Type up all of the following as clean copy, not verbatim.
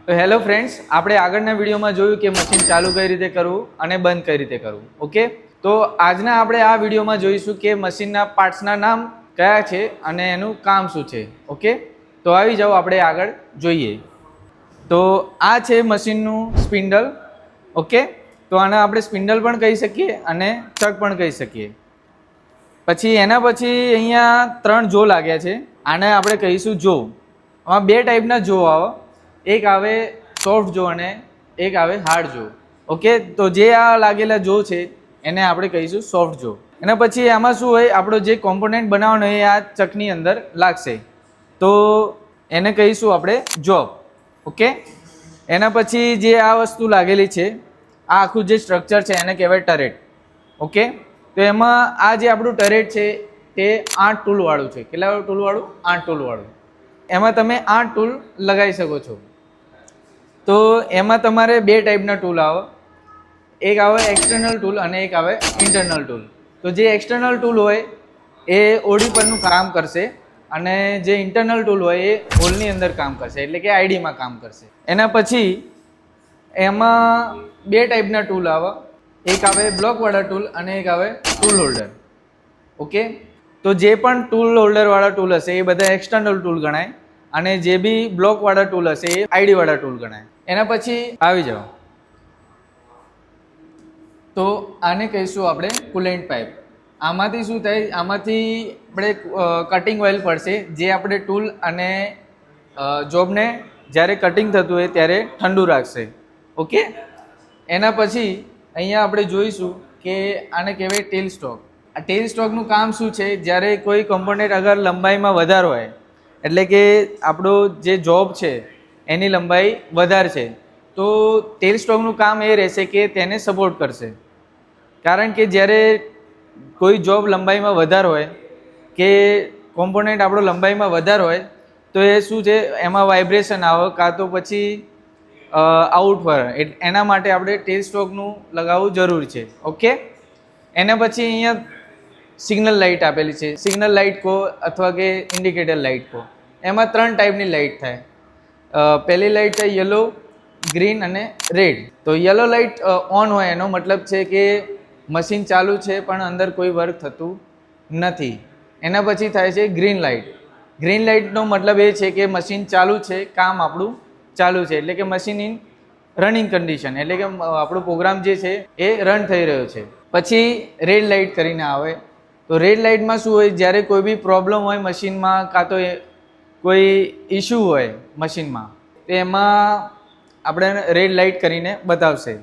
તો hello friends, આપણે આગળના વિડીયોમાં જોયું કે મશીન ચાલુ કઈ રીતે કરવું અને બંધ કઈ રીતે કરવું. ઓકે, તો આજના આપણે આ વિડીયોમાં જોઈશું કે મશીનના પાર્ટ્સના નામ કયા છે અને એનું કામ શું છે. ઓકે, તો આવી જાઓ આપણે આગળ જોઈએ. તો આ છે મશીનનું સ્પિન્ડલ. ઓકે, તો આને આપણે સ્પિન્ડલ પણ કહી શકીએ અને ચક પણ કહી શકીએ. પછી એના પછી અહીંયા 3 જો લાગ્યા છે, આને આપણે કહીશું જો. આમાં 2 ટાઈપના જો આવે, એક આવે સોફ્ટ જો અને એક આવે હાર્ડ જો. ઓકે, તો જે આ લાગેલા જો છે એને આપણે કહીશું સોફ્ટ જો. એના પછી આમાં શું હોય, આપણો જે કોમ્પોનન્ટ બનાવવાનો એ આ ચકની અંદર લાગશે, તો એને કહીશું આપણે જોબ. ઓકે, એના પછી જે આ વસ્તુ લાગેલી છે, આ આખું જે સ્ટ્રક્ચર છે એને કહેવાય ટરેટ. ઓકે, તો એમાં આ જે આપણું ટરેટ છે તે 8 ટૂલવાળું છે. કેટલા ટૂલવાળું? 8 ટૂલવાળું. એમાં તમે 8 ટૂલ લગાવી શકો છો. તો એમાં તમારે 2 ટાઈપના ટૂલ આવે, એક આવે એક્સટર્નલ ટૂલ અને એક આવે ઇન્ટરનલ ટૂલ. તો જે એક્સટર્નલ ટૂલ હોય એ ઓડી પરનું કામ કરશે અને જે ઇન્ટરનલ ટૂલ હોય એ હોલની અંદર કામ કરશે, એટલે કે આઈડીમાં કામ કરશે. એના પછી એમાં 2 ટાઈપના ટૂલ આવે, એક આવે બ્લોકવાળા ટૂલ અને એક આવે ટૂલ હોલ્ડર. ઓકે, તો જે પણ ટૂલ હોલ્ડરવાળા ટૂલ હશે એ બધા એક્સટર્નલ ટૂલ ગણાય અને જે બી બ્લોકવાળા ટૂલ હશે એ આઈડીવાળા ટૂલ ગણાય. એના પછી આવી જાઓ, તો આને કહીશું આપણે કુલેન્ટ પાઇપ. આમાંથી શું થાય, આમાંથી આપણે કટિંગ ઓઇલ પડશે જે આપણે ટૂલ અને જોબને જ્યારે કટિંગ થતું હોય ત્યારે ઠંડુ રાખશે. ઓકે, એના પછી અહીંયા આપણે જોઈશું કે આને કહેવાય ટેલ સ્ટોક. આ ટેલ સ્ટોકનું કામ શું છે, જ્યારે કોઈ કમ્પોનન્ટ અગર લંબાઈમાં વધારે હોય, એટલે કે આપણો જે જોબ છે એની લંબાઈ વધારે છે, તો ટેલ સ્ટોકનું કામ એ રહેશે કે તેને સપોર્ટ કરશે. કારણ કે જ્યારે કોઈ જોબ લંબાઈમાં વધારે હોય કે કોમ્પોનન્ટ આપણો લંબાઈમાં વધારે હોય તો એ શું છે, એમાં વાઇબ્રેશન આવે કાં તો પછી આઉટ પર, એના માટે આપણે ટેલ સ્ટોકનું લગાવવું જરૂરી છે. ઓકે, એના પછી અહીંયા સિગ્નલ લાઇટ આપેલી છે. સિગ્નલ લાઇટ કહો અથવા કે ઇન્ડિકેટર લાઇટ કહો. એમાં 3 ટાઈપની લાઇટ થાય. પહેલી લાઇટ થાય યલો, ગ્રીન અને રેડ. તો યલો લાઇટ ઓન હોય એનો મતલબ છે કે મશીન ચાલુ છે પણ અંદર કોઈ વર્ક થતું નથી. એના પછી થાય છે ગ્રીન લાઇટ. ગ્રીન લાઇટનો મતલબ એ છે કે મશીન ચાલુ છે, કામ આપણું ચાલુ છે, એટલે કે મશીન ઇન રનિંગ કન્ડિશન, એટલે કે આપણો પ્રોગ્રામ જે છે એ રન થઈ રહ્યો છે. પછી રેડ લાઇટ કરીને આવે. તો રેડ લાઇટમાં શું હોય, જ્યારે કોઈ બી પ્રોબ્લેમ હોય મશીનમાં કાં તો કોઈ ઇશ્યુ હોય મશીનમાં, તો એમાં આપણે રેડ લાઇટ કરીને બતાવશે.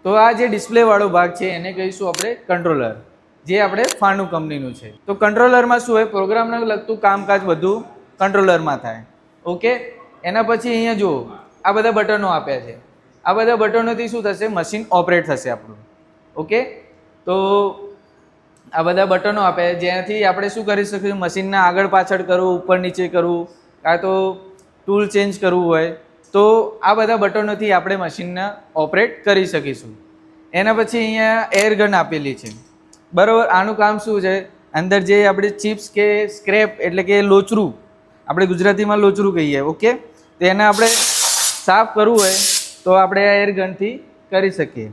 તો આ જે ડિસ્પ્લેવાળો ભાગ છે એને કહીશું આપણે કંટ્રોલર, જે આપણે ફાનુ કંપનીનું છે. તો કંટ્રોલરમાં શું હોય, પ્રોગ્રામને લગતું કામકાજ બધું કંટ્રોલરમાં થાય. ઓકે, એના પછી અહીંયા જુઓ, આ બધા બટનો આપ્યા છે. આ બધા બટનોથી શું થશે, મશીન ઓપરેટ થશે આપણું. ઓકે, તો આ બધા બટનો આપ્યા જેનાથી આપણે શું કરી શકીશું, મશીનને આગળ પાછળ કરવું, ઉપર નીચે કરવું, કાં તો ટૂલ ચેન્જ કરવું હોય તો આ બધા બટનોથી આપણે મશીનને ઓપરેટ કરી શકીશું. એના પછી અહીંયા એર ગન આપેલી છે, બરાબર. આનું કામ શું છે, અંદર જે આપણે ચિપ્સ કે સ્ક્રેપ એટલે કે લોચરું, આપણે ગુજરાતીમાં લોચરું કહીએ. ઓકે, તો એને આપણે સાફ કરવું હોય તો આપણે આ એર ગનથી કરી શકીએ.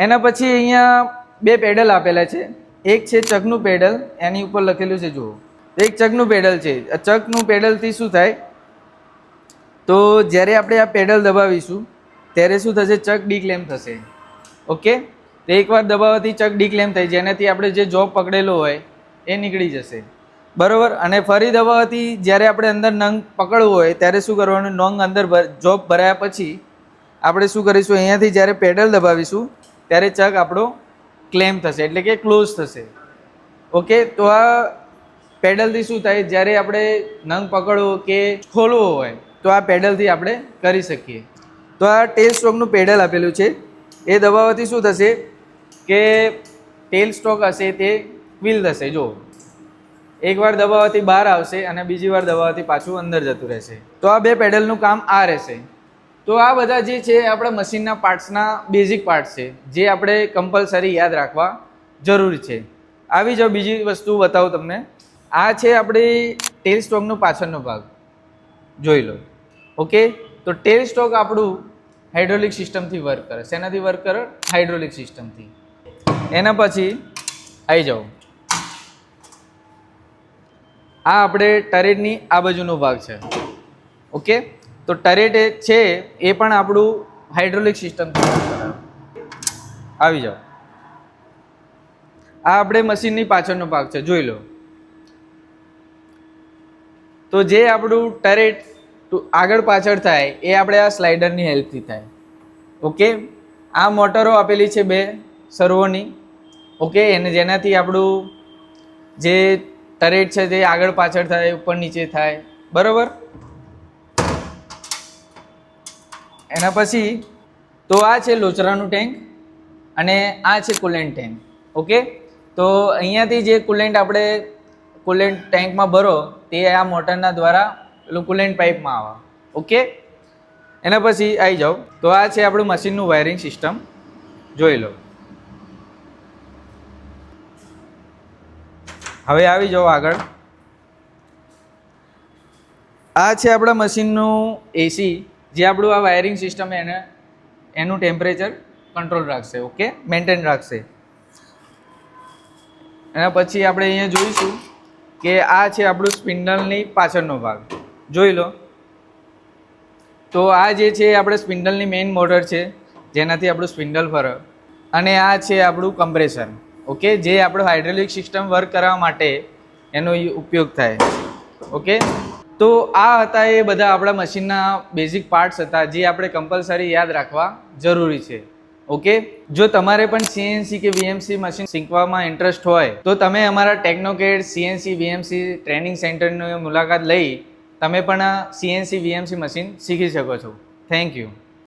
એના પછી અહીંયા 2 પેડલ આપેલા છે. એક છે ચકનું પેડલ, એની ઉપર લખેલું છે જુઓ, એક ચકનું પેડલ છે. ચકનું પેડલથી શું થાય, તો જ્યારે આપણે આ પેડલ દબાવીશું ત્યારે શું થશે, ચક ડીક્લેમ થશે. ઓકે, તો એકવાર દબાવવાથી ચક ડીક્લેમ થઈ, જેનાથી આપણે જે જોબ પકડેલો હોય એ નીકળી જશે, બરાબર. અને ફરી દબાવવાથી જ્યારે આપણે અંદર નંગ પકડવું હોય ત્યારે શું કરવાનું, નંગ અંદર જોબ ભરાયા પછી આપણે શું કરીશું, અહીંયાથી જ્યારે પેડલ દબાવીશું ત્યારે ચક આપણો ક્લેમ થશે, એટલે કે ક્લોઝ થશે. ઓકે, તો આ પેડલથી શું થાય, જ્યારે આપણે નંગ પકડવો કે ખોલવો હોય તો આ પેડલથી આપણે કરી શકીએ. તો આ ટેલ સ્ટોકનું પેડલ આપેલું છે, એ દબાવવાથી શું થશે કે ટેલ સ્ટોક હશે તે વ્હીલ થશે. જો એકવાર દબાવવાથી બહાર આવશે અને બીજી વાર દબાવવાથી પાછું અંદર જતું રહેશે. તો આ 2 પેડલનું કામ આ રહેશે. તો આ બધા જે છે આપણા મશીનના પાર્ટ્સના બેઝિક પાર્ટ્સ છે જે આપણે કમ્પલસરી યાદ રાખવા જરૂરી છે. આવી જાઓ, બીજી વસ્તુ બતાવું તમને. આ છે આપણી ટેલ સ્ટોકનો પાછળનો ભાગ, જોઈ લો. ઓકે, તો તો ટેલ સ્ટોક આપણું હાઇડ્રોલિક સિસ્ટમથી વર્ક કરે. શેનાથી વર્ક કરે? હાઇડ્રોલિક સિસ્ટમથી. એના પછી આવી જાઓ, આ આપણે ટરેટની આ બાજુનો ભાગ છે. ઓકે, તો ટરેટ છે એ પણ આપણું હાઇડ્રોલિક સિસ્ટમથી વર્ક કરે. આવી જાઓ, આ આપણે મશીનની પાછળનો ભાગ છે, જોઈ લો. તો જે આપણું ટરેટ આગળ પાછળ થાય એ આપણે આ સ્લાઇડરની હેલ્પથી થાય. ઓકે, આ મોટરો આપેલી છે 2 સર્વોની. ઓકે, એને જેનાથી આપણું જે ટરેટ છે તે આગળ પાછળ થાય, ઉપર નીચે થાય, બરાબર. એના પછી તો આ છે લોચરાનું ટેન્ક અને આ છે કુલેન્ટ ટેન્ક. ઓકે, તો અહીંયાથી જે કુલેન્ટ આપણે કુલેન્ટ ટેન્કમાં ભરો તે આ મોટરના દ્વારા પેલું કુલેન્ટ પાઇપમાં આવે. ઓકે, એના પછી આવી જાઓ, તો આ છે આપણું મશીનનું વાયરિંગ સિસ્ટમ, જોઈ લો. હવે આવી જાઓ આગળ. આ છે આપણા મશીનનું એસી, જે આપણું આ વાયરિંગ સિસ્ટમ એનું ટેમ્પરેચર કંટ્રોલ રાખશે. ઓકે, મેન્ટેન રાખશે. એના પછી આપણે અહીંયા જોઈશું કે આ છે આપણું સ્પિન્ડલની પાછળનો ભાગ, જોઈ લો. તો આ જે છે આપણે સ્પિન્ડલની મેઇન મોટર છે જેનાથી આપણું સ્પિન્ડલ ફરે, અને આ છે આપણું કમ્પ્રેસર. ઓકે, જે આપણું હાઇડ્રોલિક સિસ્ટમ વર્ક કરવા માટે એનો ઉપયોગ થાય. ઓકે, તો આ હતા એ બધા આપણા મશીનના બેઝિક પાર્ટ્સ હતા જે આપણે કમ્પલસરી યાદ રાખવા જરૂરી છે. ઓકે, જો તમારે પણ સીએનસી કે વીએમસી મશીન શીખવામાં ઇન્ટરેસ્ટ હોય તો તમે અમારા ટેકનોકેડ સીએનસી વીએમસી ટ્રેનિંગ સેન્ટરની મુલાકાત લઈ તમે પણ સીએનસી વીએમસી મશીન શીખી શકો છો. Thank you.